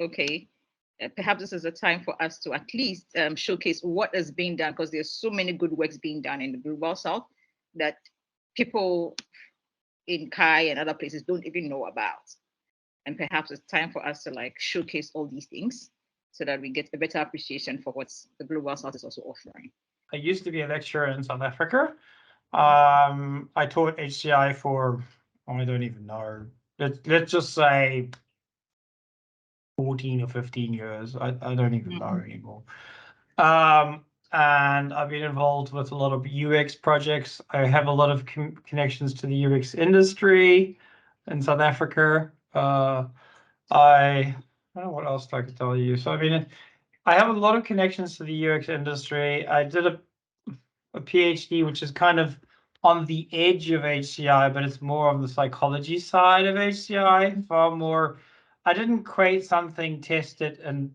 okay, perhaps this is a time for us to at least showcase what is being done, because there's so many good works being done in the Global South that people in Kai and other places don't even know about. And perhaps it's time for us to like showcase all these things so that we get a better appreciation for what the Global South is also offering. I used to be a lecturer in South Africa. I taught HCI for, I don't even know, let's just say 14 or 15 years. I don't even know anymore. And I've been involved with a lot of UX projects. I have a lot of connections to the UX industry in South Africa. I don't know what else I could tell you. So, I mean, I have a lot of connections to the UX industry. I did a PhD, which is kind of on the edge of HCI, but it's more on the psychology side of HCI, far more. I didn't create something, test it, and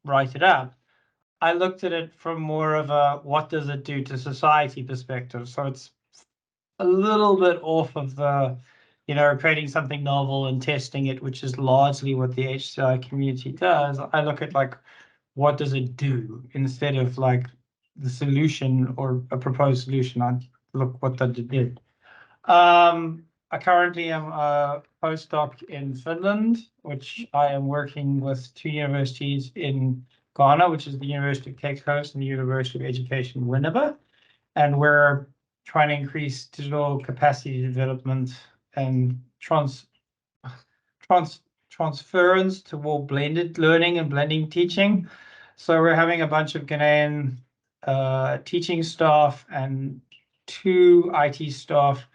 write it up. I looked at it from more of a what does it do to society perspective. So it's a little bit off of the, creating something novel and testing it, which is largely what the HCI community does. I look at like, what does it do instead of like the solution or a proposed solution. I look what that it did. I currently am a postdoc in Finland, which I am working with two universities in Ghana, which is the University of Cape Coast and the University of Education Winneba. And we're trying to increase digital capacity development and transference to more blended learning and blending teaching. So we're having a bunch of Ghanaian teaching staff and 2 IT staff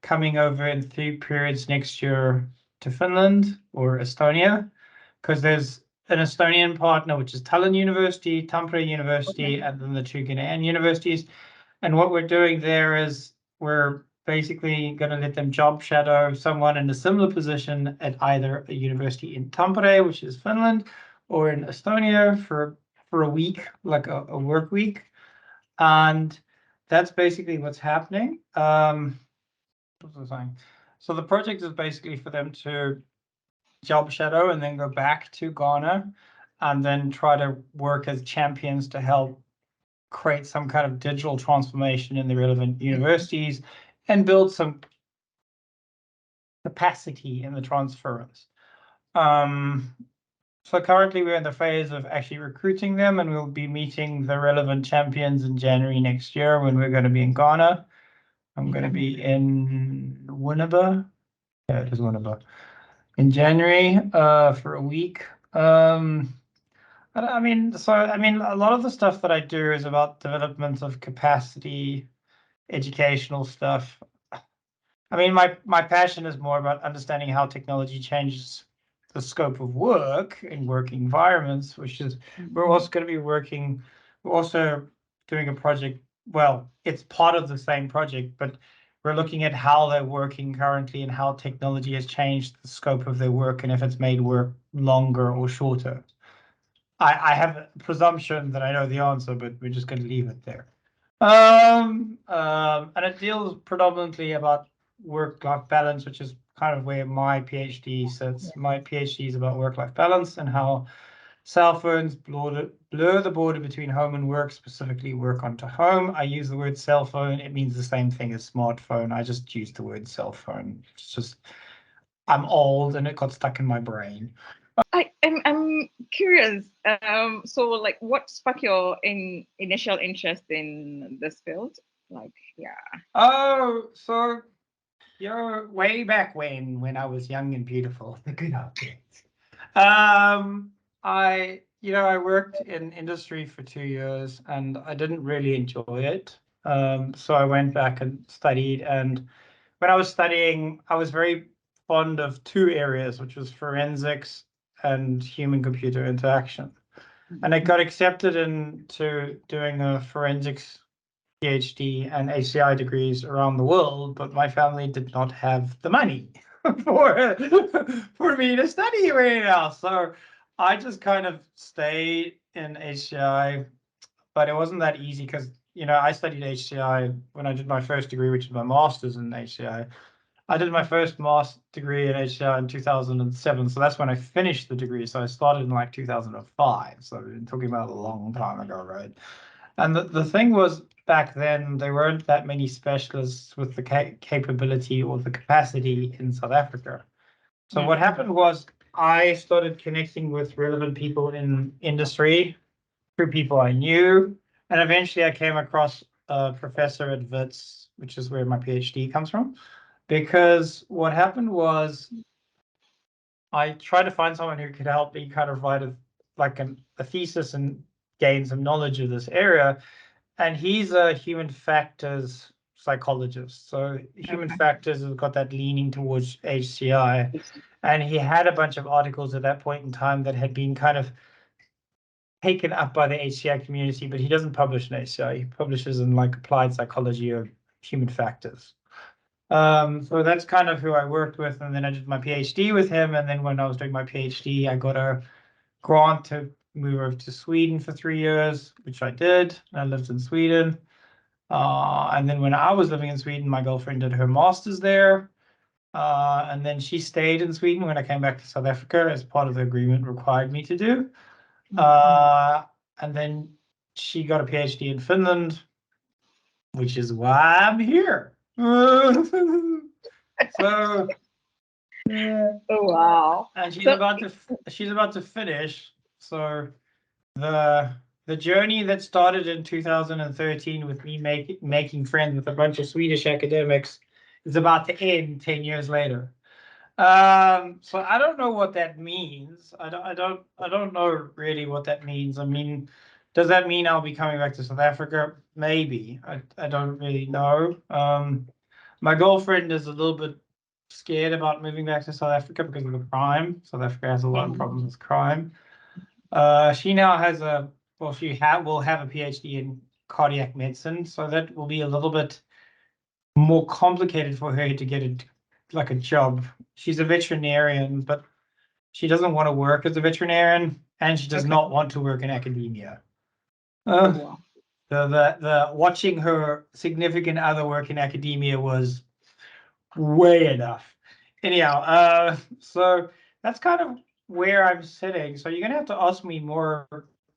coming over in 3 periods next year to Finland or Estonia, because there's an Estonian partner, which is Tallinn University, Tampere University, and then the 2 Ghanaian universities. And what we're doing there is we're basically going to let them job shadow someone in a similar position at either a university in Tampere, which is Finland, or in Estonia for a week, like a work week. And that's basically what's happening. What was I saying? So the project is basically for them to job shadow and then go back to Ghana and then try to work as champions to help create some kind of digital transformation in the relevant universities and build some capacity in the transference. So currently we're in the phase of actually recruiting them, and we'll be meeting the relevant champions in January next year when we're going to be in Ghana. I'm going to be in Winneba. Yeah, it is Winneba. In January for a week. I mean, a lot of the stuff that I do is about development of capacity, educational stuff. I mean, my passion is more about understanding how technology changes the scope of work in work environments, which is we're also going to be working. We're also doing a project. Well, it's part of the same project, but we're looking at how they're working currently and how technology has changed the scope of their work and if it's made work longer or shorter. I have a presumption that I know the answer, but we're just going to leave it there. And it deals predominantly about work-life balance, which is kind of where my PhD sits. My PhD is about work-life balance and how cell phones blur the border between home and work, specifically work onto home. I use the word cell phone. It means the same thing as smartphone. I just use the word cell phone. It's just, I'm old and it got stuck in my brain. I'm curious. So like, what sparked your initial interest in this field? Like, yeah. Oh, so you're way back when I was young and beautiful, the good old days. I worked in industry for 2 years and I didn't really enjoy it. So I went back and studied. And when I was studying, I was very fond of 2 areas, which was forensics and human-computer interaction. And I got accepted into doing a forensics PhD and HCI degrees around the world, but my family did not have the money for for me to study anywhere else. So I just kind of stayed in HCI, but it wasn't that easy because I studied HCI when I did my first degree, which is my master's in HCI. I did my first master's degree in HCI in 2007, so that's when I finished the degree. So I started in like 2005. So we're talking about a long time ago, right? And the thing was, back then, there weren't that many specialists with the capability or the capacity in South Africa. So what happened was I started connecting with relevant people in industry through people I knew. And eventually I came across a professor at Wits, which is where my PhD comes from. Because what happened was I tried to find someone who could help me kind of write a thesis and gain some knowledge of this area. And he's a human factors psychologist. So human factors has got that leaning towards HCI. And he had a bunch of articles at that point in time that had been kind of taken up by the HCI community, but he doesn't publish in HCI. He publishes in like applied psychology of human factors. So that's kind of who I worked with, and then I did my PhD with him. And then when I was doing my PhD, I got a grant to move over to Sweden for 3 years, which I did. I lived in Sweden. And then when I was living in Sweden, my girlfriend did her master's there. And then she stayed in Sweden when I came back to South Africa, as part of the agreement required me to do. And then she got a PhD in Finland, which is why I'm here. So yeah. Oh wow! And she's about to finish. So the journey that started in 2013 with me making friends with a bunch of Swedish academics is about to end 10 years later. So I don't know what that means. I don't know really what that means. I mean, does that mean I'll be coming back to South Africa? Maybe. I don't really know. My girlfriend is a little bit scared about moving back to South Africa because of the crime. South Africa has a lot of problems with crime. She now has will have a PhD in cardiac medicine, so that will be a little bit more complicated for her to get a job. She's a veterinarian, but she doesn't want to work as a veterinarian, and she does not want to work in academia. Wow. The watching her significant other work in academia was way enough. Anyhow, so that's kind of where I'm sitting. So you're gonna have to ask me more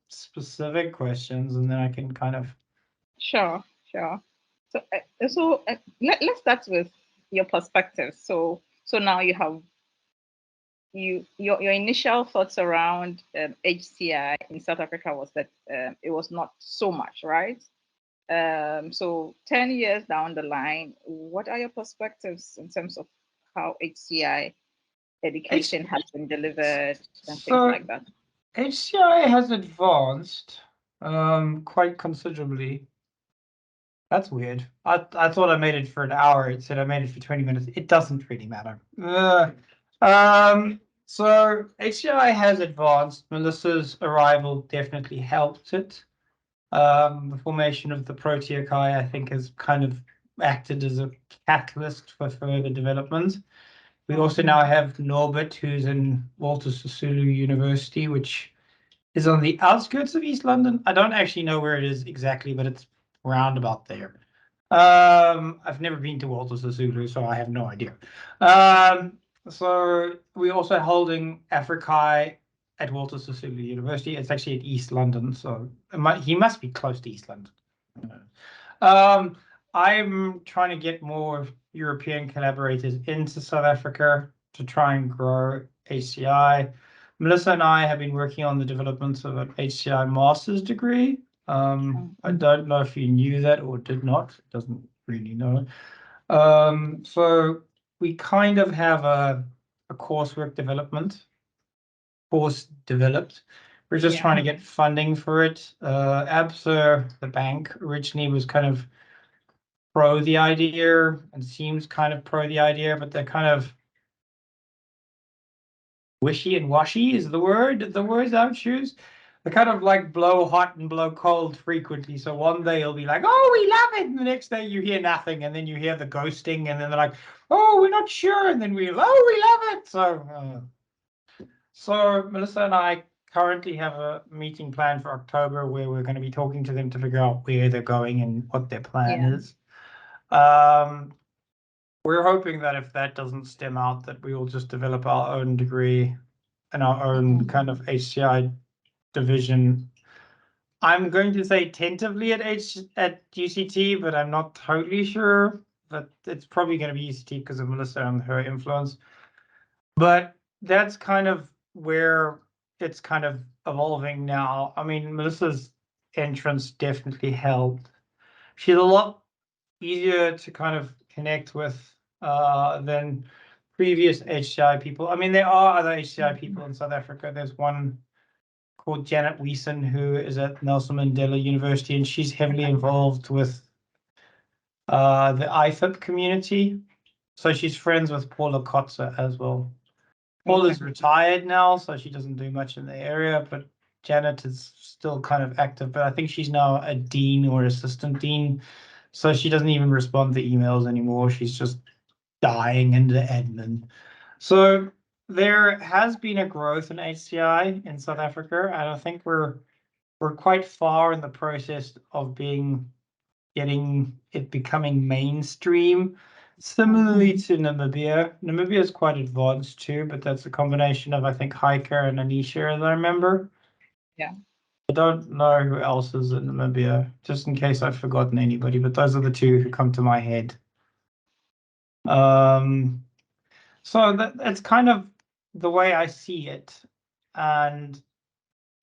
specific questions, and then I can kind of. Sure. So let's start with your perspective. So now you have your initial thoughts around HCI in South Africa was that it was not so much, right? So 10 years down the line, what are your perspectives in terms of how HCI education has been delivered and things like that? HCI has advanced quite considerably. That's weird. I thought I made it for an hour. It said I made it for 20 minutes. It doesn't really matter. So HCI has advanced. Melissa's arrival definitely helped it. The formation of the Proteokai, I think, has kind of acted as a catalyst for further development. We also now have Norbert, who's in Walter Sisulu University, which is on the outskirts of East London. I don't actually know where it is exactly, but it's round about there. I've never been to Walter Sisulu, so I have no idea. So we're also holding Afrikai at Walter Sisulu University. It's actually at East London, so he must be close to East London. I'm trying to get more European collaborators into South Africa to try and grow HCI. Melissa and I have been working on the development of an HCI master's degree. I don't know if you knew that or did not. It doesn't really know. So we kind of have a coursework development course developed. We're just trying to get funding for it. Absa, the bank, originally was kind of pro the idea and seems kind of pro the idea, but they're kind of wishy and washy is the words I would choose. They kind of like blow hot and blow cold frequently. So one day it'll be like, oh, we love it. And the next day you hear nothing. And then you hear the ghosting. And then they're like, oh, we're not sure. And then we love it. So Melissa and I currently have a meeting planned for October where we're going to be talking to them to figure out where they're going and what their plan is. we're hoping that if that doesn't stem out, that we will just develop our own degree and our own kind of HCI division. I'm going to say tentatively at UCT, but I'm not totally sure. But it's probably going to be UCT because of Melissa and her influence. But that's kind of where it's kind of evolving now. I mean, Melissa's entrance definitely helped. She's a lot easier to kind of connect with than previous HCI people. I mean, there are other HCI people in South Africa. There's one called Janet Weeson, who is at Nelson Mandela University, and she's heavily involved with the IFIP community. So she's friends with Paula Kotzer as well. Paula's retired now, so she doesn't do much in the area, but Janet is still kind of active, but I think she's now a dean or assistant dean. So she doesn't even respond to emails anymore. She's just dying into admin. So there has been a growth in HCI in South Africa, and I think we're quite far in the process of getting it becoming mainstream. Similarly to Namibia. Namibia is quite advanced too, but that's a combination of, I think, Hiker and Anisha, as I remember. Yeah. I don't know who else is in Namibia, just in case I've forgotten anybody, but those are the two who come to my head. So that's kind of the way I see it. And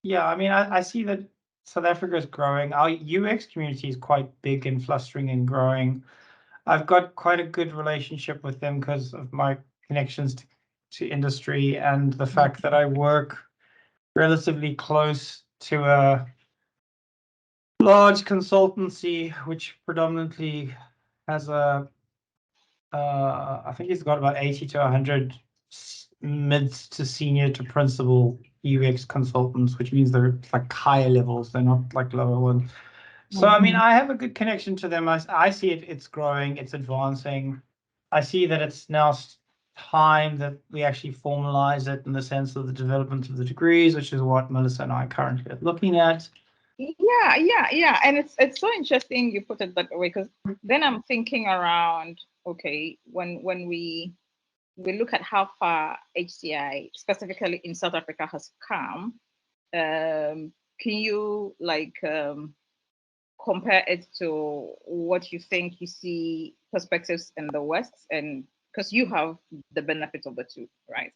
yeah, I mean, I see that South Africa is growing. Our UX community is quite big and flustering and growing. I've got quite a good relationship with them because of my connections to industry and the fact that I work relatively close to a large consultancy, which predominantly has I think it's got about 80 to 100 mid to senior to principal UX consultants, which means they're like higher levels. They're not like lower ones. So, I mean, I have a good connection to them. I see it's growing, it's advancing. I see that it's now time that we actually formalize it in the sense of the development of the degrees, which is what Melissa and I currently are looking at. Yeah. And it's so interesting you put it that way, because then I'm thinking around, okay, when we look at how far HCI, specifically in South Africa, has come, can you compare it to what you think you see perspectives in the West? And because you have the benefit of the two, right?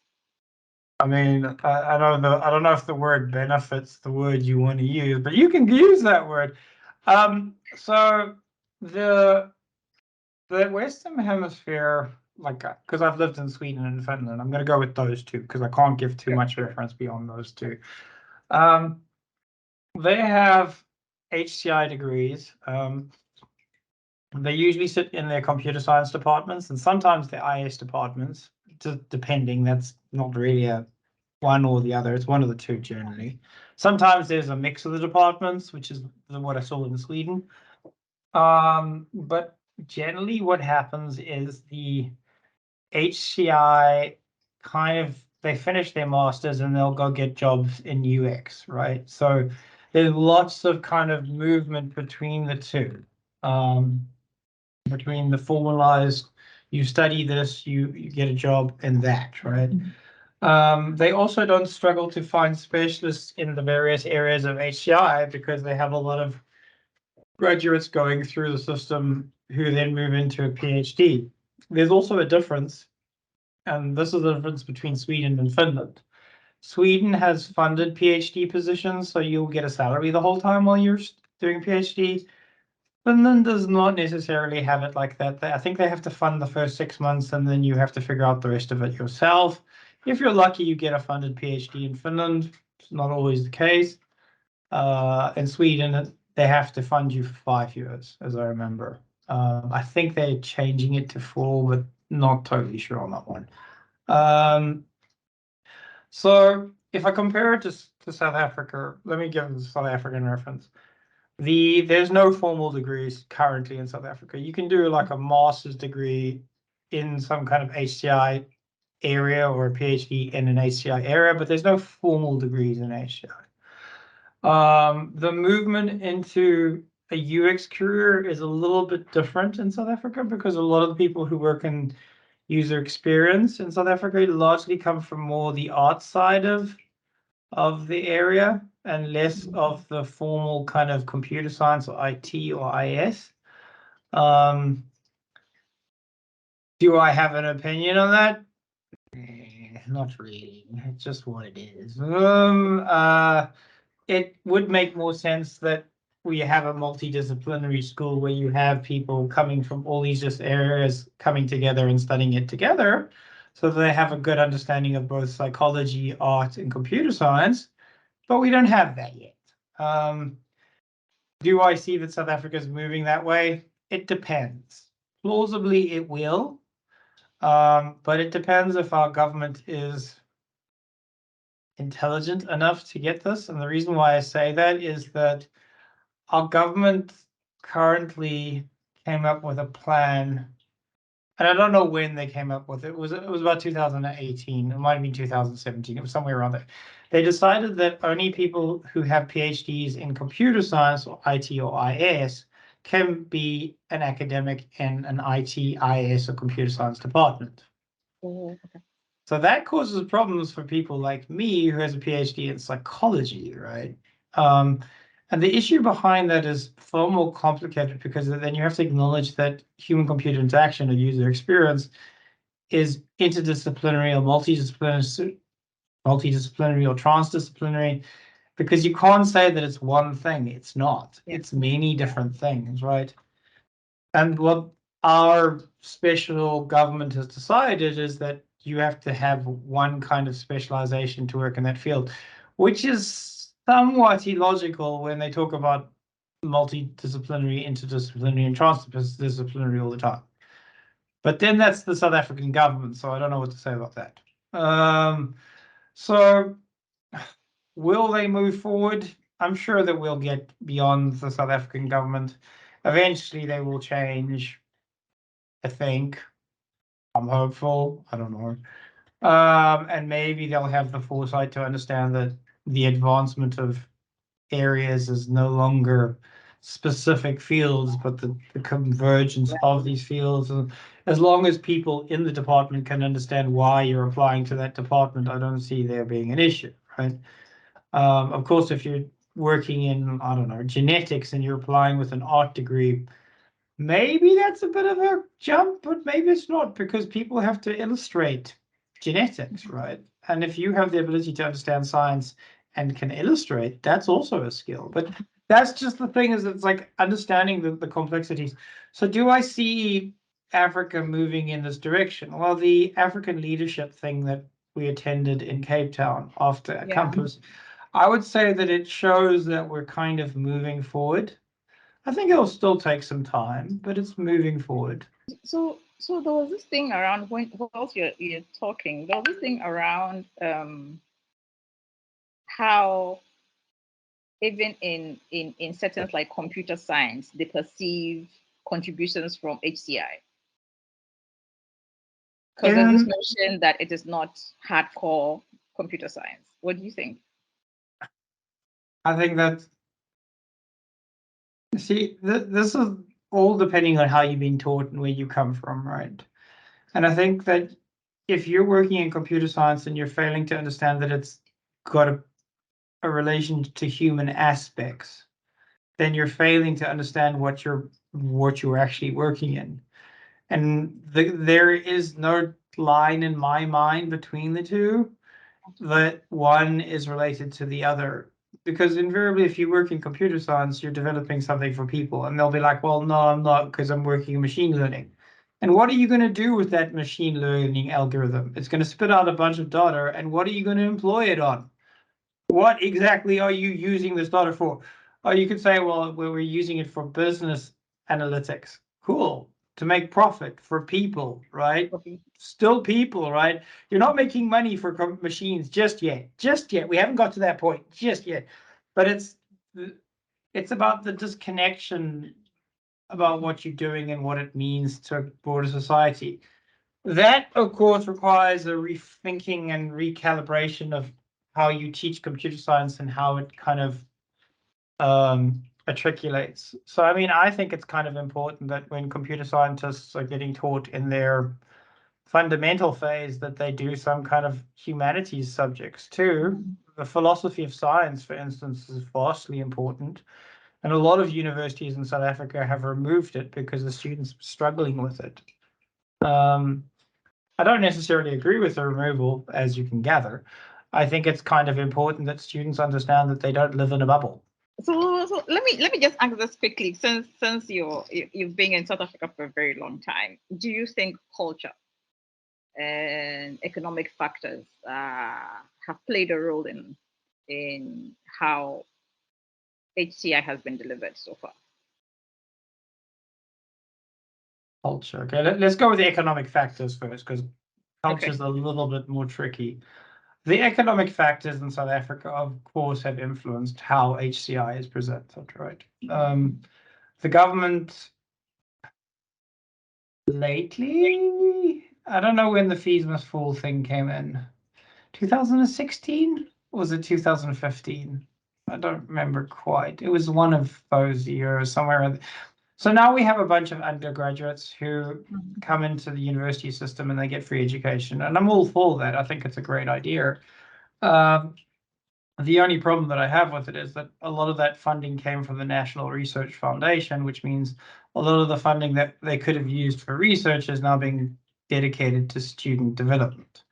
I mean, I don't know if the word benefit's the word you want to use, but you can use that word. So the Western Hemisphere, like, because I've lived in Sweden and Finland, I'm going to go with those two because I can't give too much reference beyond those two. They have HCI degrees. They usually sit in their computer science departments and sometimes their IS departments, depending. That's not really a one or the other. It's one of the two generally. Sometimes there's a mix of the departments, which is what I saw in Sweden. But generally what happens is the HCI they finish their masters and they'll go get jobs in UX, right? So there's lots of kind of movement between the two. Between the formalized, you study this, you get a job in that, right? They also don't struggle to find specialists in the various areas of HCI because they have a lot of graduates going through the system who then move into a PhD. There's also a difference, and this is the difference between Sweden and Finland. Sweden has funded PhD positions, so you'll get a salary the whole time while you're doing PhD. Finland does not necessarily have it like that. I think they have to fund the first 6 months and then you have to figure out the rest of it yourself. If you're lucky, you get a funded PhD in Finland. It's not always the case. In Sweden, they have to fund you for 5 years, as I remember. I think they're changing it to 4, but not totally sure on that one. So if I compare it to South Africa, let me give the South African reference. There's no formal degrees currently in South Africa. You can do like a master's degree in some kind of HCI area or a PhD in an HCI area, but there's no formal degrees in HCI. The movement into a UX career is a little bit different in South Africa because a lot of the people who work in user experience in South Africa largely come from more the art side of the area and less of the formal kind of computer science or IT or IS. Do I have an opinion on that? Not really. It's just what it is. It would make more sense that we have a multidisciplinary school where you have people coming from all these just areas coming together and studying it together, so that they have a good understanding of both psychology, art, and computer science. But we don't have that yet. Do I see that South Africa is moving that way? It depends. Plausibly, it will. But it depends if our government is intelligent enough to get this. And the reason why I say that is that our government currently came up with a plan, and I don't know when they came up with it. It was about 2018. It might have been 2017. It was somewhere around there. They decided that only people who have PhDs in computer science or IT or IS can be an academic in an IT, IS, or computer science department. Oh, okay. So that causes problems for people like me who has a PhD in psychology, right? And the issue behind that is far more complicated because then you have to acknowledge that human-computer interaction or user experience is interdisciplinary or multidisciplinary or transdisciplinary, because you can't say that it's one thing. It's not. Yeah. It's many different things, right? And what our special government has decided is that you have to have one kind of specialization to work in that field, which is somewhat illogical when they talk about multidisciplinary, interdisciplinary, and transdisciplinary all the time. But then that's the South African government, so I don't know what to say about that. So will they move forward? I'm sure that we'll get beyond the South African government. Eventually they will change. I think. I'm hopeful. I don't know. And maybe they'll have the foresight to understand that the advancement of areas is no longer specific fields, but the convergence of these fields. And as long as people in the department can understand why you're applying to that department, I don't see there being an issue, right? Of course, if you're working in, I don't know, genetics and you're applying with an art degree, maybe that's a bit of a jump, but maybe it's not, because people have to illustrate genetics, right? And if you have the ability to understand science and can illustrate, that's also a skill. But that's just the thing, is it's like understanding the complexities. So do I see Africa moving in this direction? Well, the African leadership thing that we attended in Cape Town after Campus, I would say that it shows that we're kind of moving forward. I think it'll still take some time, but it's moving forward. So there was this thing around whilst you're talking, there was this thing around how even in settings like computer science, they perceive contributions from HCI. Because there's this notion that it is not hardcore computer science. What do you think? I think that, see, this is all depending on how you've been taught and where you come from, right? And I think that if you're working in computer science and you're failing to understand that it's got a relation to human aspects, then you're failing to understand what you're actually working in. And there is no line in my mind between the two, that one is related to the other. Because invariably, if you work in computer science, you're developing something for people, and they'll be like, well, no, I'm not, because I'm working in machine learning. And what are you going to do with that machine learning algorithm? It's going to spit out a bunch of data, and what are you going to employ it on? What exactly are you using this data for? Or you could say, well, we're using it for business analytics. Cool. To make profit for people, right? Still people, right? You're not making money for machines just yet. Just yet. We haven't got to that point just yet. But it's about the disconnection about what you're doing and what it means to broader society. That, of course, requires a rethinking and recalibration of how you teach computer science and how it kind of matriculates. So, I mean, I think it's kind of important that when computer scientists are getting taught in their fundamental phase, that they do some kind of humanities subjects too. The philosophy of science, for instance, is vastly important. And a lot of universities in South Africa have removed it because the students are struggling with it. I don't necessarily agree with the removal, as you can gather. I think it's kind of important that students understand that they don't live in a bubble. So let me just ask this quickly. Since you've been in South Africa for a very long time, do you think culture and economic factors have played a role in how HCI has been delivered so far? Culture. Okay, let's go with the economic factors first, because culture is a little bit more tricky. The economic factors in South Africa, of course, have influenced how HCI is presented, right? The government lately, I don't know when the fees must fall thing came in. 2016? Or was it 2015? I don't remember quite. It was one of those years, somewhere. So now we have a bunch of undergraduates who come into the university system and they get free education. And I'm all for that. I think it's a great idea. The only problem that I have with it is that a lot of that funding came from the National Research Foundation, which means a lot of the funding that they could have used for research is now being dedicated to student development.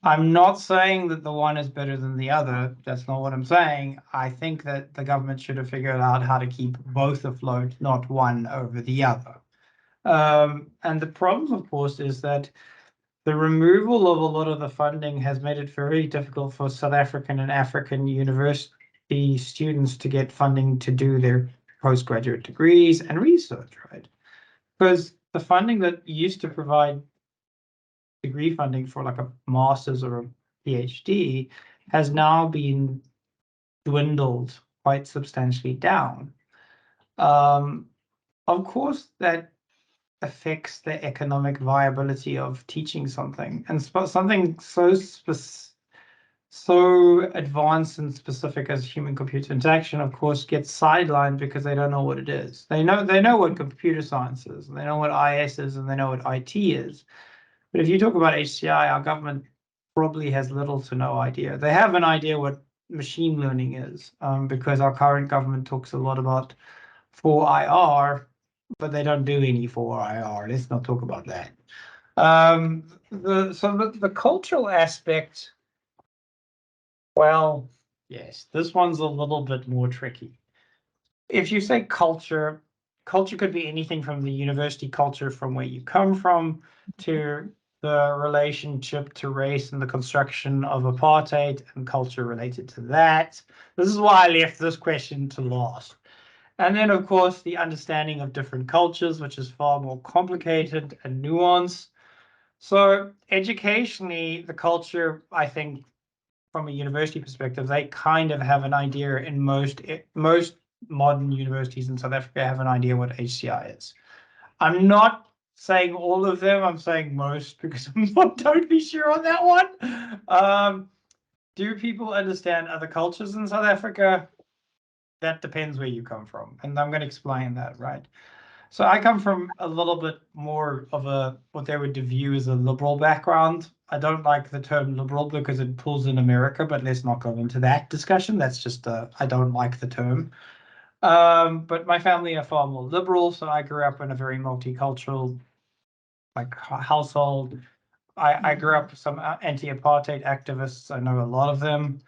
I'm not saying that the one is better than the other. That's not what I'm saying. I think that the government should have figured out how to keep both afloat, not one over the other. And the problem, of course, is that the removal of a lot of the funding has made it very difficult for South African and African university students to get funding to do their postgraduate degrees and research, right? Because the funding that used to provide degree funding for like a master's or a PhD has now been dwindled quite substantially down. Of course, that affects the economic viability of teaching something, and something so advanced and specific as human-computer interaction, of course, gets sidelined because they don't know what it is. They know what computer science is, and they know what IS is, and they know what IT is. But if you talk about HCI, our government probably has little to no idea. They have an idea what machine learning is, because our current government talks a lot about 4IR, but they don't do any 4IR. Let's not talk about that. The cultural aspect, well, yes, this one's a little bit more tricky. If you say culture, culture could be anything from the university culture from where you come from to the relationship to race and the construction of apartheid and culture related to that. This is why I left this question to last. And then, of course, the understanding of different cultures, which is far more complicated and nuanced. So educationally, the culture, I think, from a university perspective, they kind of have an idea in most modern universities in South Africa have an idea what HCI is. I'm not saying all of them, I'm saying most because I'm not totally sure on that one. Do people understand other cultures in South Africa? That depends where you come from, and I'm going to explain that, right? So I come from a little bit more of a what they would view as a liberal background. I don't like the term liberal because it pulls in America, but let's not go into that discussion. That's just I don't like the term. But my family are far more liberal, so I grew up in a very multicultural like household. I grew up with some anti-apartheid activists. I know a lot of them.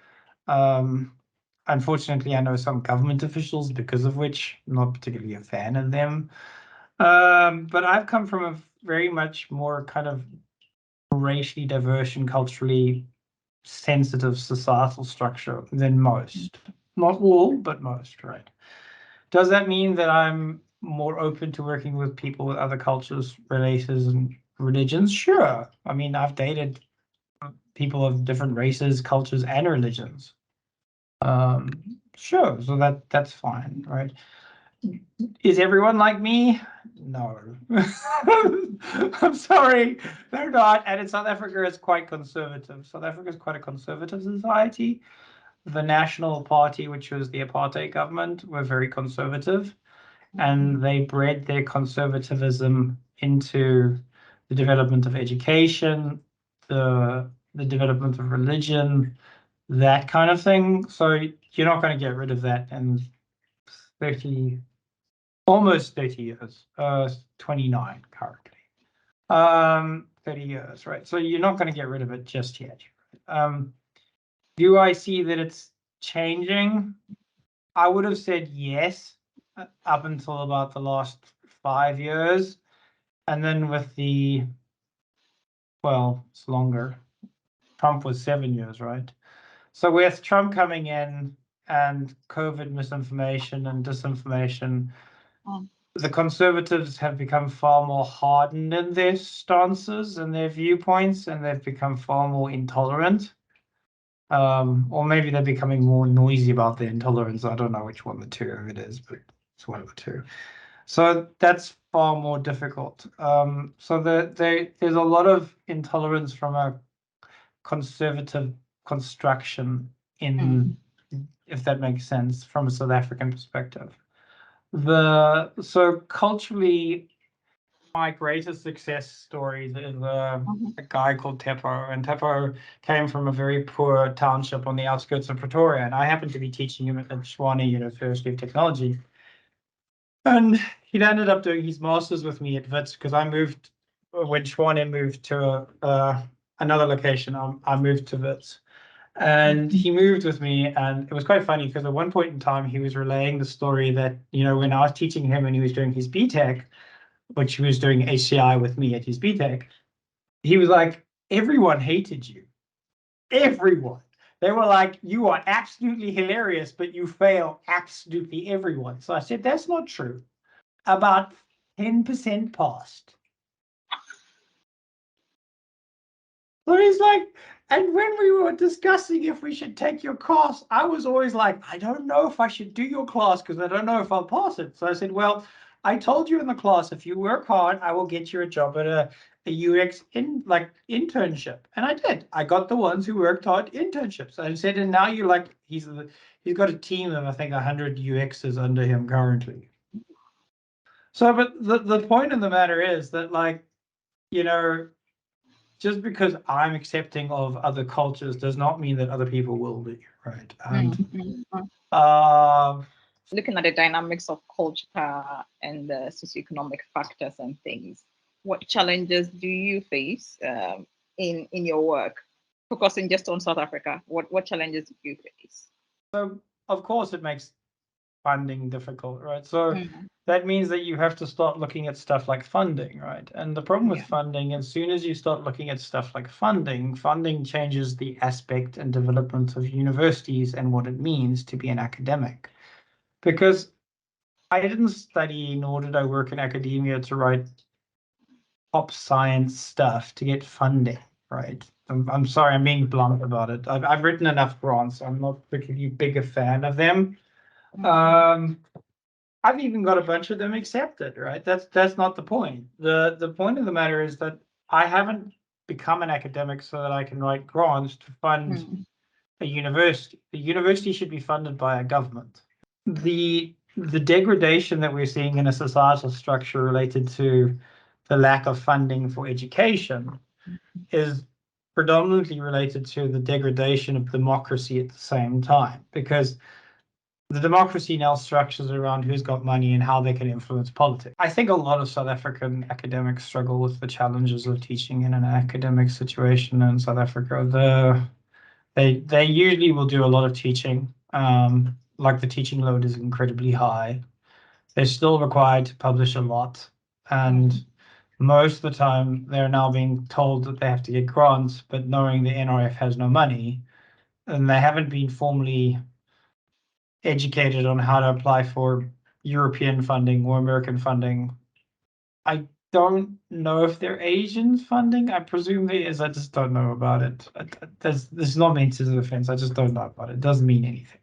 Unfortunately, I know some government officials, because of which I'm not particularly a fan of them. But I've come from a very much more kind of racially diverse and culturally sensitive societal structure than most. Not all, but most, right? Does that mean that I'm more open to working with people with other cultures, races, and religions? Sure. I mean, I've dated people of different races, cultures, and religions. Sure, so that's fine, right? Is everyone like me? No. I'm sorry, they're not. And in South Africa, it's quite conservative. South Africa is quite a conservative society. the National Party, which was the apartheid government, were very conservative, and they bred their conservatism into the development of education, the development of religion, that kind of thing. So you're not going to get rid of that in 30, almost 30 years, 29 currently. 30 years, right? So you're not going to get rid of it just yet. Do I see that it's changing? I would have said yes up until about the last 5 years. And then with well, it's longer. Trump was 7 years, right? So with Trump coming in and COVID misinformation and disinformation, the conservatives have become far more hardened in their stances and their viewpoints, and they've become far more intolerant. Or maybe they're becoming more noisy about their intolerance. I don't know which one the two of it is, but it's one of the two. So that's far more difficult. So there's a lot of intolerance from a conservative construction in, if that makes sense, from a South African perspective. So culturally, my greatest success stories is a guy called Teppo, and Teppo came from a very poor township on the outskirts of Pretoria, and I happened to be teaching him at Tshwane University of Technology. And he'd ended up doing his master's with me at Wits because I moved, when Tshwane moved to another location, I moved to Wits. And he moved with me, and it was quite funny because at one point in time, he was relaying the story that, when I was teaching him and he was doing his BTech, which he was doing HCI with me at his BTech, he was like, everyone hated you. Everyone. They were like, you are absolutely hilarious, but you fail absolutely everyone. So I said, that's not true. About 10% passed. So he's like, and when we were discussing if we should take your class, I was always like, I don't know if I should do your class because I don't know if I'll pass it. So I said, well, I told you in the class, if you work hard, I will get you a job at a UX internship. And I did. I got the ones who worked hard internships. I said, and now you're like, he's got a team of, I think, 100 UXs under him currently. So, but the point of the matter is that, just because I'm accepting of other cultures does not mean that other people will be, right? And looking at the dynamics of culture and the socioeconomic factors and things, what challenges do you face in your work? Focusing just on South Africa, what challenges do you face? So, of course, it makes funding difficult, right? So that means that you have to start looking at stuff like funding, right? And the problem with funding, as soon as you start looking at stuff like funding changes the aspect and development of universities and what it means to be an academic. Because I didn't study, nor did I work in academia to write top science stuff to get funding, right? I'm sorry, I'm being blunt about it. I've written enough grants. I'm not particularly big a fan of them. I've even got a bunch of them accepted, right? That's not the point. The point of the matter is that I haven't become an academic so that I can write grants to fund a university. The university should be funded by a government. The degradation that we're seeing in a societal structure related to the lack of funding for education is predominantly related to the degradation of democracy at the same time, because the democracy now structures around who's got money and how they can influence politics. I think a lot of South African academics struggle with the challenges of teaching in an academic situation in South Africa. They usually will do a lot of teaching. The teaching load is incredibly high. They're still required to publish a lot. And most of the time, they're now being told that they have to get grants, but knowing the NRF has no money, and they haven't been formally educated on how to apply for European funding or American funding. I don't know if they're Asian funding. I presume there is. I just don't know about it. This is not meant to the defense. I just don't know about it. It doesn't mean anything.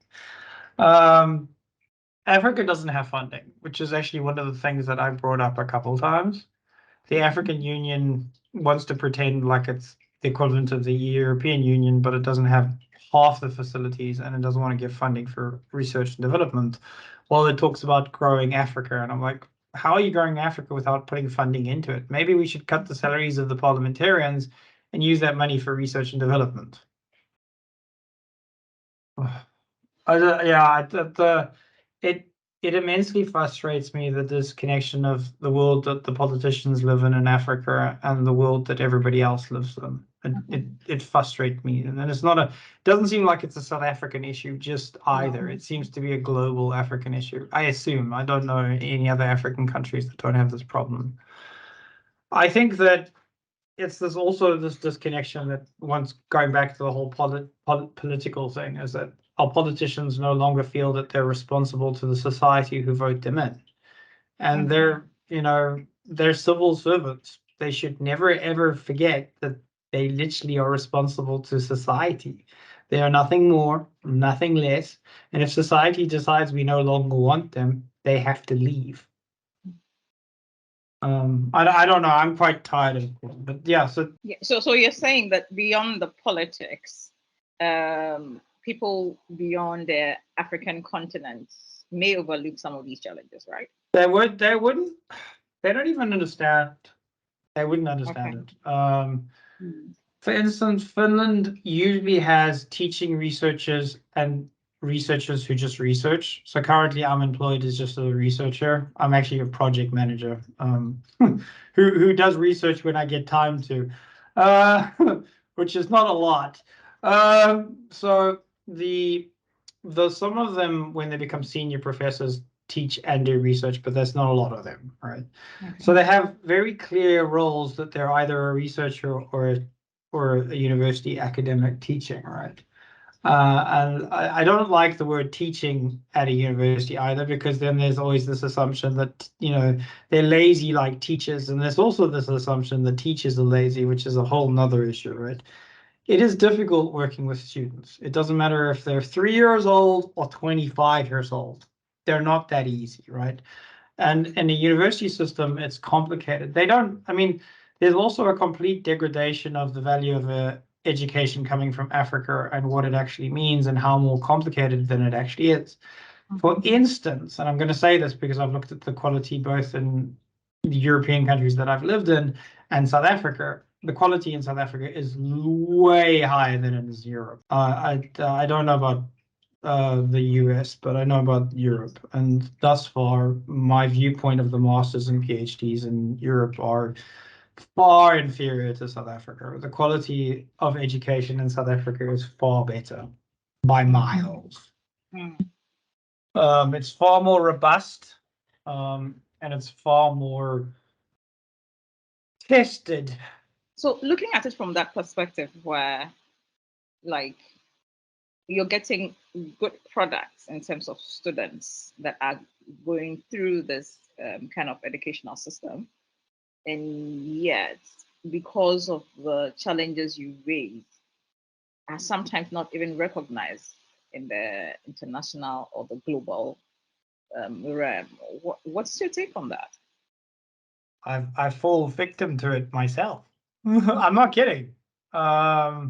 Africa doesn't have funding, which is actually one of the things that I brought up a couple of times. The African Union wants to pretend like it's the equivalent of the European Union, but it doesn't have half the facilities and it doesn't want to give funding for research and development. While it talks about growing Africa, and I'm like, how are you growing Africa without putting funding into it? Maybe we should cut the salaries of the parliamentarians and use that money for research and development. It immensely frustrates me, the disconnection of the world that the politicians live in Africa and the world that everybody else lives in. It frustrates me, and then it doesn't seem like it's a South African issue just either. It seems to be a global African issue. I assume. I don't know any other African countries that don't have this problem. I think that it's this disconnection that, once going back to the whole political thing, is that our politicians no longer feel that they're responsible to the society who vote them in, and they're civil servants. They should never ever forget that they literally are responsible to society. They are nothing more, nothing less. And if society decides we no longer want them, they have to leave. I don't know. I'm quite tired of it, but yeah. So you're saying that beyond the politics, people beyond the African continents may overlook some of these challenges, right? They don't even understand. They wouldn't understand it. For instance, Finland usually has teaching researchers and researchers who just research. So currently I'm employed as just a researcher. I'm actually a project manager who does research when I get time to, which is not a lot. So some of them, when they become senior professors, teach and do research, but there's not a lot of them, right? So they have very clear roles that they're either a researcher or a university academic teaching, right? And I don't like the word teaching at a university either, because then there's always this assumption that, they're lazy like teachers. And there's also this assumption that teachers are lazy, which is a whole nother issue, right? It is difficult working with students. It doesn't matter if they're 3 years old or 25 years old. They're not that easy, right? And in the university system, it's complicated. There's also a complete degradation of the value of education coming from Africa and what it actually means and how more complicated than it actually is. For instance, and I'm going to say this because I've looked at the quality both in the European countries that I've lived in and South Africa. The quality in South Africa is way higher than in Europe. I don't know about the US, but I know about Europe. And thus far, my viewpoint of the masters and PhDs in Europe are far inferior to South Africa. The quality of education in South Africa is far better by miles. It's far more robust, and it's far more tested. So looking at it from that perspective, where you're getting good products in terms of students that are going through this kind of educational system, and yet because of the challenges you raise, are sometimes not even recognized in the international or the global realm. What's your take on that? I fall victim to it myself. I'm not kidding. I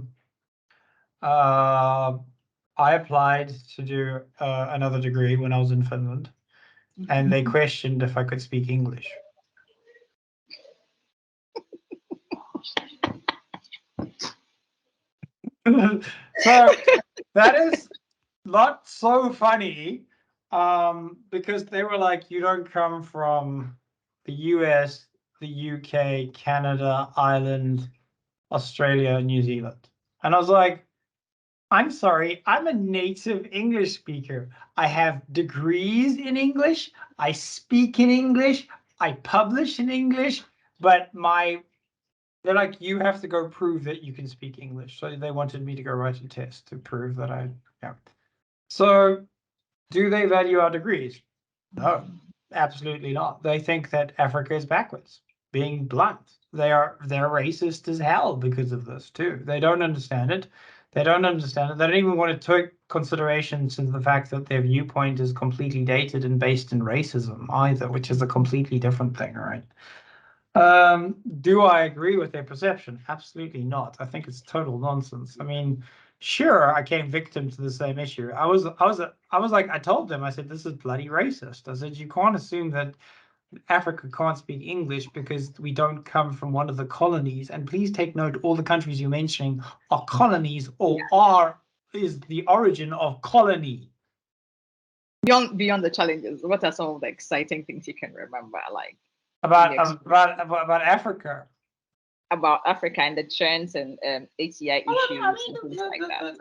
applied to do another degree when I was in Finland, and they questioned if I could speak English. So that is not so funny, because they were like, you don't come from the US, the UK, Canada, Ireland, Australia, New Zealand. And I was like, I'm sorry, I'm a native English speaker. I have degrees in English. I speak in English. I publish in English. But they're like, you have to go prove that you can speak English. So they wanted me to go write a test to prove that yeah. So do they value our degrees? No, absolutely not. They think that Africa is backwards. Being blunt, they're racist as hell because of this too. They don't understand it. They don't even want to take consideration to the fact that their viewpoint is completely dated and based in racism either, which is a completely different thing, right? Do I agree with their perception? Absolutely not. I think it's total nonsense. I mean, sure, I came victim to the same issue. I was like, I told them, I said, this is bloody racist. I said, you can't assume that Africa can't speak English because we don't come from one of the colonies. And please take note, all the countries you're mentioning are colonies or is the origin of colony. Beyond the challenges, what are some of the exciting things you can remember, like About Africa. about Africa and the trends and HCI issues and things like that?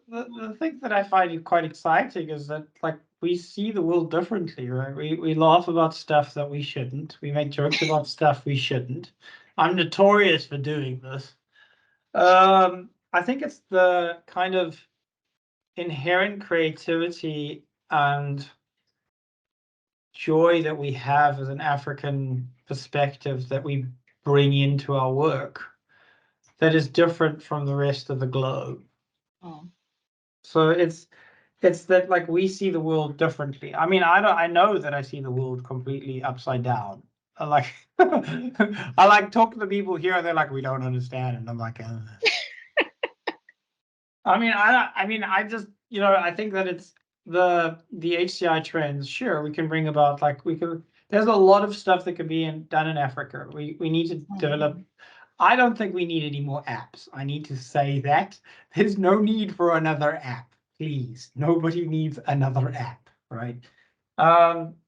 The thing that I find quite exciting is that like we see the world differently, right? We laugh about stuff that we shouldn't. We make jokes about stuff we shouldn't. I'm notorious for doing this. I think it's the kind of inherent creativity and joy that we have as an African perspective that we bring into our work that is different from the rest of the globe. Oh. So it's that like we see the world differently. I mean, I know that I see the world completely upside down. I like I like talking to people here and they're like, we don't understand, and I'm like, I mean, I just, I think that it's the HCI trends. Sure, we can bring about like there's a lot of stuff that could be done in Africa. We need to develop. I don't think we need any more apps. I need to say that there's no need for another app. Please, nobody needs another app, right?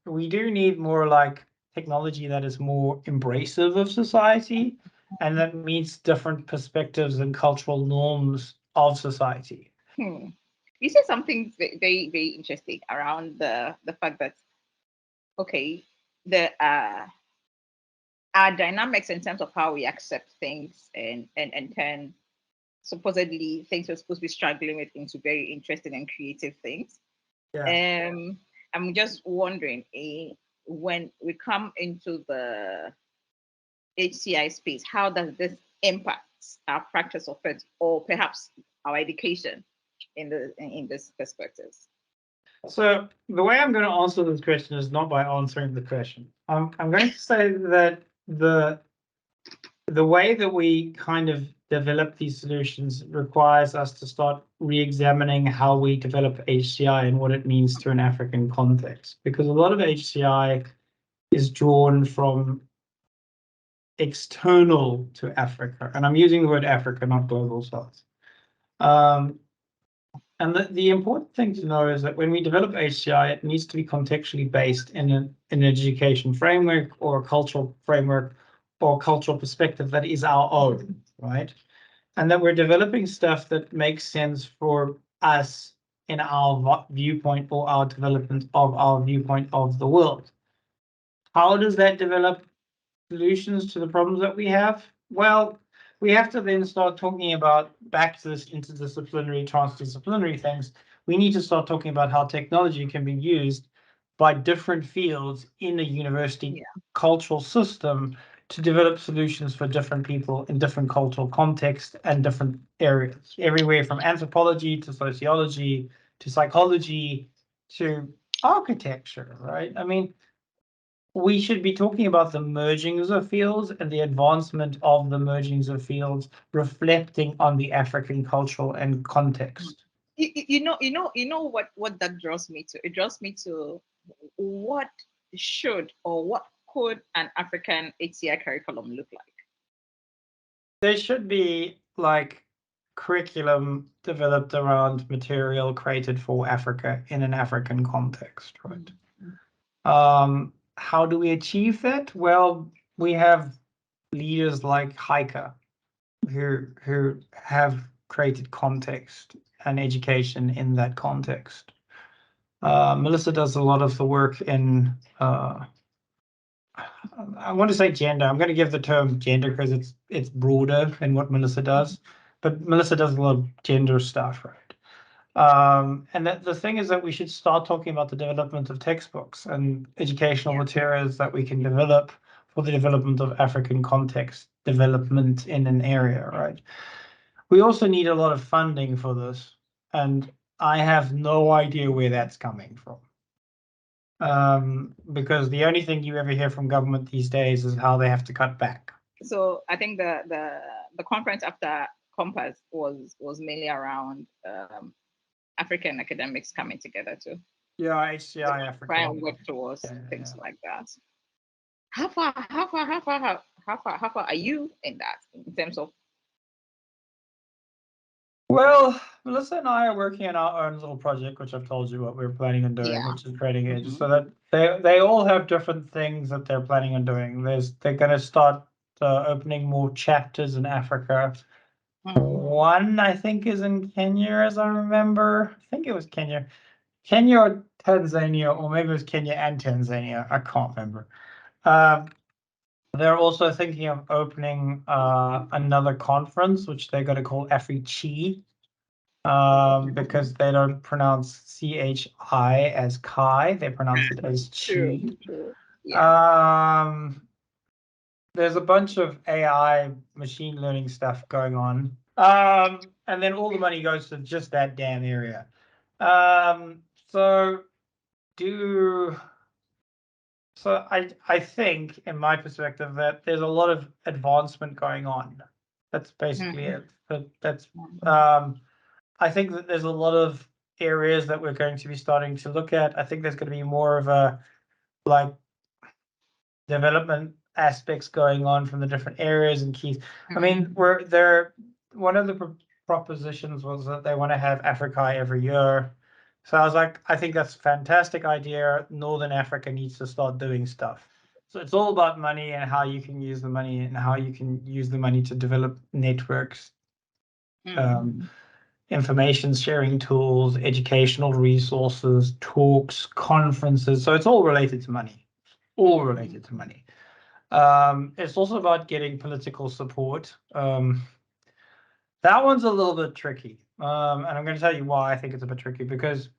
We do need more like technology that is more embracive of society and that meets different perspectives and cultural norms of society. You said something very, very interesting around the fact that okay, the our dynamics in terms of how we accept things and turn supposedly things we're supposed to be struggling with into very interesting and creative things. Yeah. I'm just wondering, when we come into the HCI space, how does this impact our practice of it, or perhaps our education in this perspectives? So the way I'm going to answer this question is not by answering the question. I'm going to say that the way that we kind of develop these solutions requires us to start re-examining how we develop HCI and what it means to an African context, because a lot of HCI is drawn from external to Africa, and I'm using the word Africa, not global south. And the important thing to know is that when we develop HCI, it needs to be contextually based in an education framework or a cultural framework or cultural perspective that is our own, right? And that we're developing stuff that makes sense for us in our viewpoint or our development of our viewpoint of the world. How does that develop solutions to the problems that we have? Well, we have to then start talking about back to this interdisciplinary, transdisciplinary things. We need to start talking about how technology can be used by different fields in a university cultural system to develop solutions for different people in different cultural contexts and different areas, everywhere from anthropology to sociology to psychology to architecture, right? I mean, we should be talking about the mergings of fields and the advancement of the mergings of fields, reflecting on the African cultural and context. You know what that draws me to. It draws me to what should or what could an African HCI curriculum look like? There should be like curriculum developed around material created for Africa in an African context, right? How do we achieve that? Well, we have leaders like Heike who have created context and education in that context. Melissa does a lot of the work in, I want to say gender. I'm going to give the term gender because it's broader than what Melissa does, but Melissa does a lot of gender stuff, right? And the thing is that we should start talking about the development of textbooks and educational materials that we can develop for the development of African context development in an area, right? We also need a lot of funding for this, and I have no idea where that's coming from. because the only thing you ever hear from government these days is how they have to cut back. So I think the conference after Compass was mainly around African academics coming together to HCI Africa. try and work towards things like that. How far are you in that in terms of? Well, Melissa and I are working on our own little project, which I've told you what we're planning on doing, which is creating it. So that they all have different things that they're planning on doing. They're going to start opening more chapters in Africa. One, I think, is in Kenya, as I remember. I think it was Kenya or Tanzania, or maybe it was Kenya and Tanzania. I can't remember. They're also thinking of opening another conference, which they're going to call HCI, because they don't pronounce CHI as Kai, they pronounce it as Chi. Yeah. There's a bunch of AI machine learning stuff going on. And then all the money goes to just that damn area. So I think, in my perspective, that there's a lot of advancement going on. That's basically it. But I think that there's a lot of areas that we're going to be starting to look at. I think there's going to be more of a development aspects going on from the different areas and keys. I mean, one of the propositions was that they want to have Africa every year. So I was like, I think that's a fantastic idea. Northern Africa needs to start doing stuff. So it's all about money and how you can use the money and how you can use the money to develop networks, information sharing tools, educational resources, talks, conferences. So it's all related to money. All related to money. It's also about getting political support. That one's a little bit tricky. And I'm going to tell you why I think it's a bit tricky, because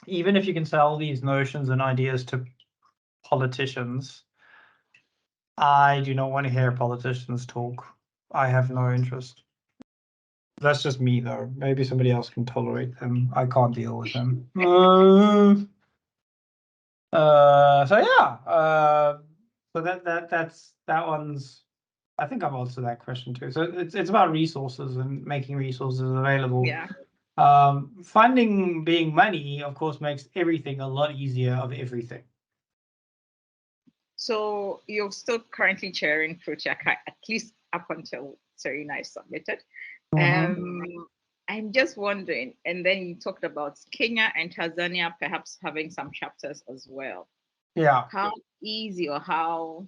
even if you can sell these notions and ideas to politicians, I do not want to hear politicians talk. I have no interest. That's just me, though. Maybe somebody else can tolerate them. I can't deal with them. So yeah. So that one's. I think I've answered that question too. So it's about resources and making resources available. Yeah. Funding being money, of course, makes everything a lot easier of everything. So you're still currently chairing Prochaka, at least up until Serena is submitted. I'm just wondering, and then you talked about Kenya and Tanzania perhaps having some chapters as well. Yeah. How easy or how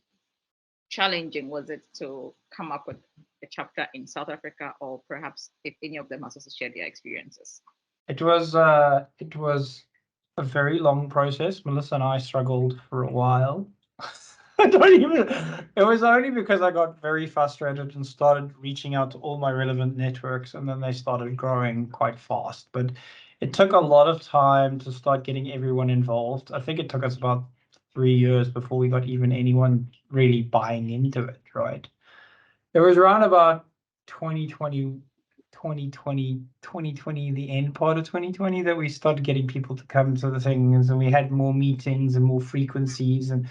challenging was it to come up with a chapter in South Africa, or perhaps if any of them has also shared their experiences? It was a very long process. Melissa and I struggled for a while. It was only because I got very frustrated and started reaching out to all my relevant networks, and then they started growing quite fast. But it took a lot of time to start getting everyone involved. I think it took us about 3 years before we got even anyone really buying into it, right? It was around about 2020, the end part of 2020, that we started getting people to come to the things, and we had more meetings and more frequencies. And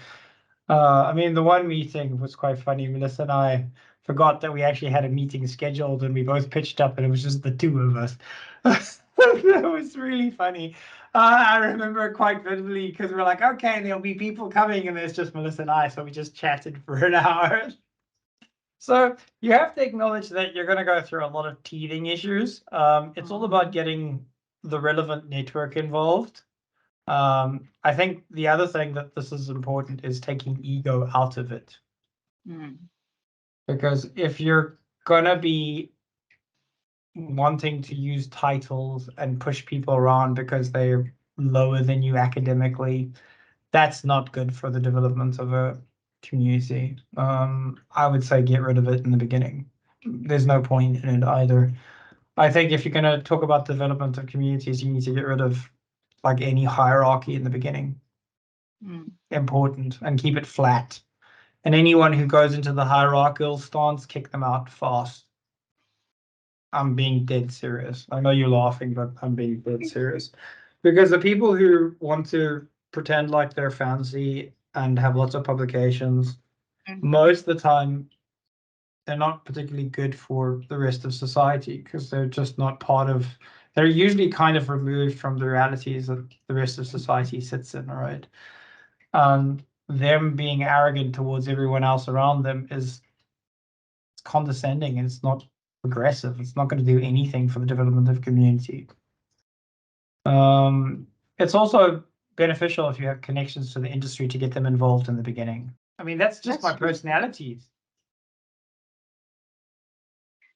I mean, the one meeting was quite funny. Melissa and I forgot that we actually had a meeting scheduled, and we both pitched up, and it was just the two of us. That was really funny. I remember quite vividly, because we're like, okay, there'll be people coming, and there's just Melissa and I, so we just chatted for an hour. So you have to acknowledge that you're going to go through a lot of teething issues. It's all about getting the relevant network involved. I think the other thing that this is important is taking ego out of it. Because if you're going to be wanting to use titles and push people around because they're lower than you academically, that's not good for the development of a community. I would say get rid of it in the beginning. There's no point in it either. I think if you're going to talk about development of communities, you need to get rid of like any hierarchy in the beginning. Important, and keep it flat. And anyone who goes into the hierarchical stance, kick them out fast. I'm being dead serious. I know you're laughing, but I'm being dead serious. Because the people who want to pretend like they're fancy and have lots of publications. Mhm. Most of the time, they're not particularly good for the rest of society because they're just not part of. They're usually kind of removed from the realities that the rest of society sits in, right? Them being arrogant towards everyone else around them is condescending and it's not progressive. It's not going to do anything for the development of community. It's also beneficial if you have connections to the industry to get them involved in the beginning. I mean, that's just my personality.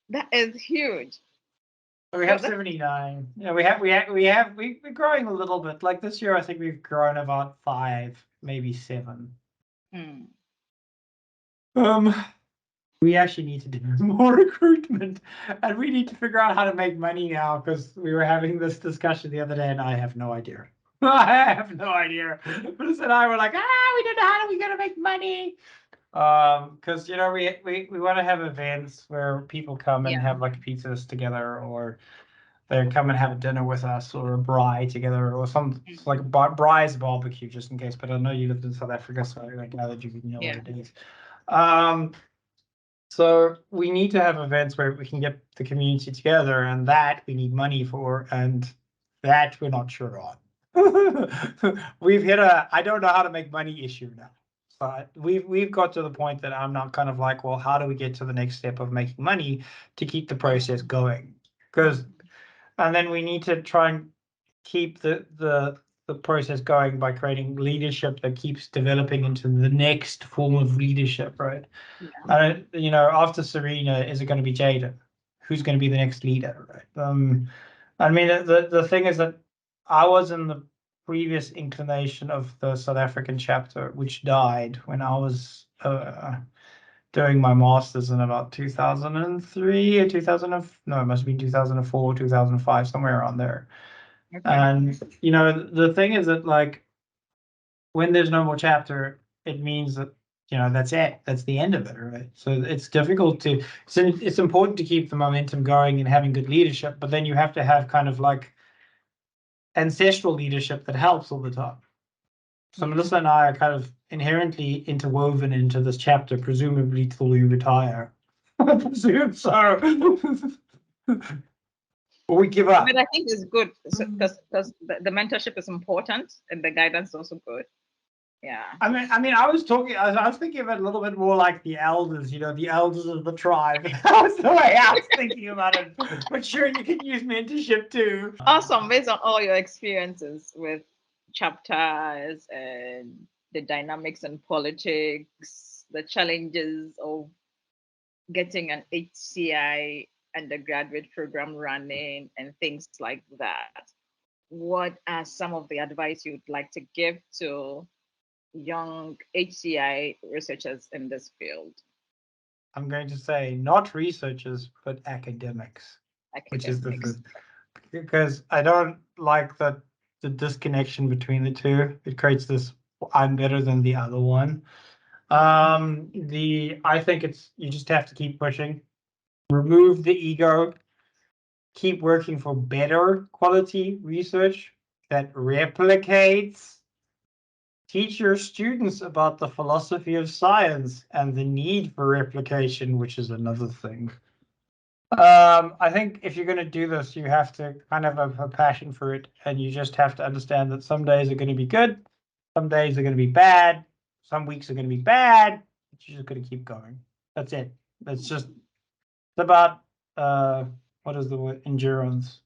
That is huge. We have 79. Yeah, we're growing a little bit. Like this year, I think we've grown about 5, maybe 7. We actually need to do more recruitment, and we need to figure out how to make money now because we were having this discussion the other day, and I have no idea. I have no idea. Bruce and I were like, we don't know how we're gonna make money. Because you know we want to have events where people come and have like pizzas together, or they come and have a dinner with us, or a braai together, or some like braai's barbecue, just in case. But I know you lived in South Africa, so I know that you know what it is. So we need to have events where we can get the community together, and that we need money for, and that we're not sure on. We've hit a I don't know how to make money issue now. But we've got to the point that I'm not kind of like, well, how do we get to the next step of making money to keep the process going? And then we need to try and keep the process going by creating leadership that keeps developing into the next form of leadership, right? You know, after Serena, is it going to be Jada? Who's going to be the next leader, right? I mean, the thing is that I was in the previous inclination of the South African chapter, which died when I was doing my master's in about 2003 or 2000. No, it must have been 2004, 2005, somewhere around there. And you know, the thing is that like when there's no more chapter, it means that you know that's it. That's the end of it, right? So it's difficult to. So it's important to keep the momentum going and having good leadership, but then you have to have kind of like ancestral leadership that helps all the time. So Melissa and I are kind of inherently interwoven into this chapter, presumably till we retire. I presume so. Or we give up. But I think it's good because the mentorship is important and the guidance is also good. Yeah. I mean, I was thinking of it a little bit more like the elders, you know, the elders of the tribe. That was the way I was thinking about it. But sure, you can use mentorship too. Awesome. Based on all your experiences with chapters and the dynamics and politics, the challenges of getting an HCI undergraduate program running and things like that, what are some of the advice you'd like to give to young HCI researchers in this field? I'm going to say not researchers, but academics. Which is because I don't like the disconnection between the two. It creates this I'm better than the other one. I think you just have to keep pushing, remove the ego, keep working for better quality research that replicates. Teach your students about the philosophy of science and the need for replication, which is another thing. I think if you're going to do this, you have to kind of have a passion for it, and you just have to understand that some days are going to be good, some days are going to be bad, some weeks are going to be bad, but you're just going to keep going. That's it. It's about what is the word? Endurance.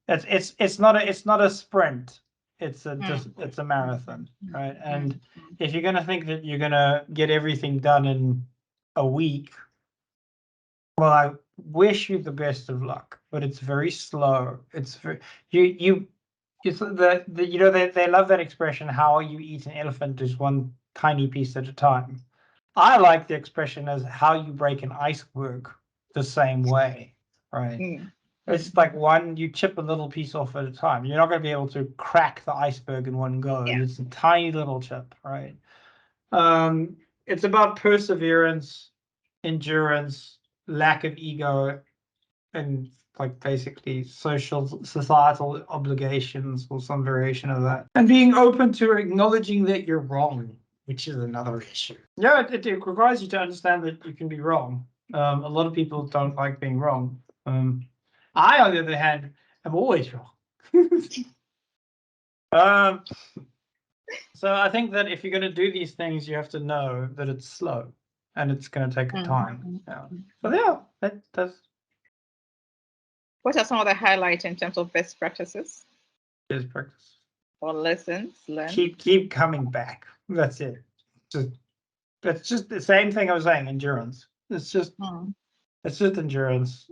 It's not a sprint. It's a marathon, right? And if you're going to think that you're going to get everything done in a week, well, I wish you the best of luck, but it's very slow. It's very it's you know they love that expression, how you eat an elephant is one tiny piece at a time. I like the expression as how you break an iceberg the same way, right? It's like you chip a little piece off at a time. You're not going to be able to crack the iceberg in one go. Yeah. It's a tiny little chip, right? It's about perseverance, endurance, lack of ego, and like basically societal obligations or some variation of that. And being open to acknowledging that you're wrong, which is another issue. Yeah, it requires you to understand that you can be wrong. A lot of people don't like being wrong. I, on the other hand, am always wrong. So I think that if you're going to do these things, you have to know that it's slow and it's going to take time. Yeah. So yeah, that's What are some of the highlights in terms of best practices is practice. or lessons learned? Keep coming back. That's it. That's just the same thing I was saying. Endurance. It's just endurance.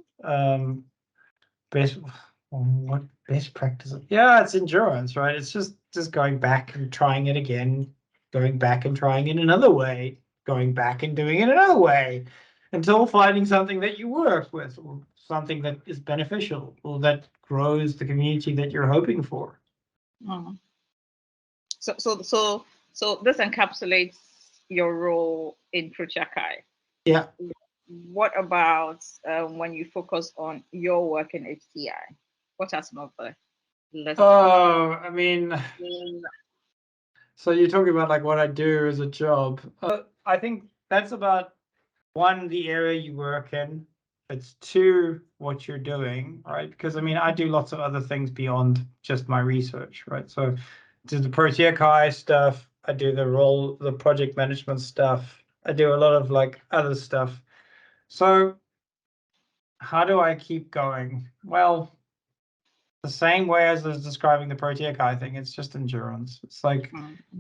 What best practice? Yeah, it's endurance, right? It's just going back and trying it again, going back and trying it another way, going back and doing it another way, until finding something that you work with, or something that is beneficial, or that grows the community that you're hoping for. So this encapsulates your role in Prochakai. Yeah. What about when you focus on your work in HCI? What are some of the lessons? Oh, I mean, so you're talking about like what I do as a job. I think that's about one, the area you work in. It's two, what you're doing, right? Because I mean, I do lots of other things beyond just my research, right? So do the Proteakai stuff. I do the project management stuff. I do a lot of like other stuff. So how do I keep going? Well, the same way as I was describing the Proteakai thing, it's just endurance. It's like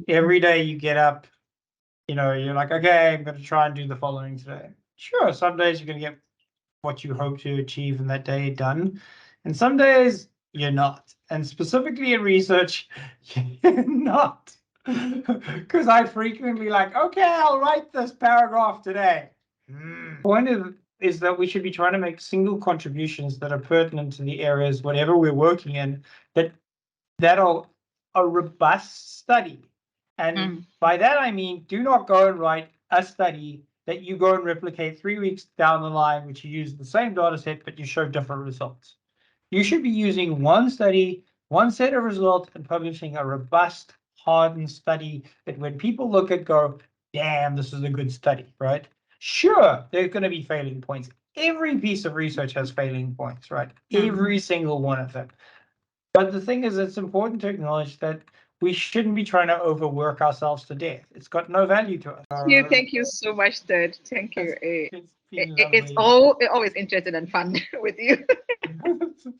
every day you get up, you're like, okay, I'm going to try and do the following today. Sure, some days you're going to get what you hope to achieve in that day done. And some days you're not. And specifically in research, you're not. Because I frequently like, okay, I'll write this paragraph today. Point is that we should be trying to make single contributions that are pertinent to the areas, whatever we're working in, that are a robust study. And by that, I mean, do not go and write a study that you go and replicate 3 weeks down the line, which you use the same data set, but you show different results. You should be using one study, one set of results, and publishing a robust, hardened study that when people look at go, damn, this is a good study, right? Sure, there's going to be failing points. Every piece of research has failing points, right? Every single one of them. But the thing is, it's important to acknowledge that we shouldn't be trying to overwork ourselves to death. It's got no value to us. Thank you so much, Ted. Thank you. It's It's always interesting and fun with you.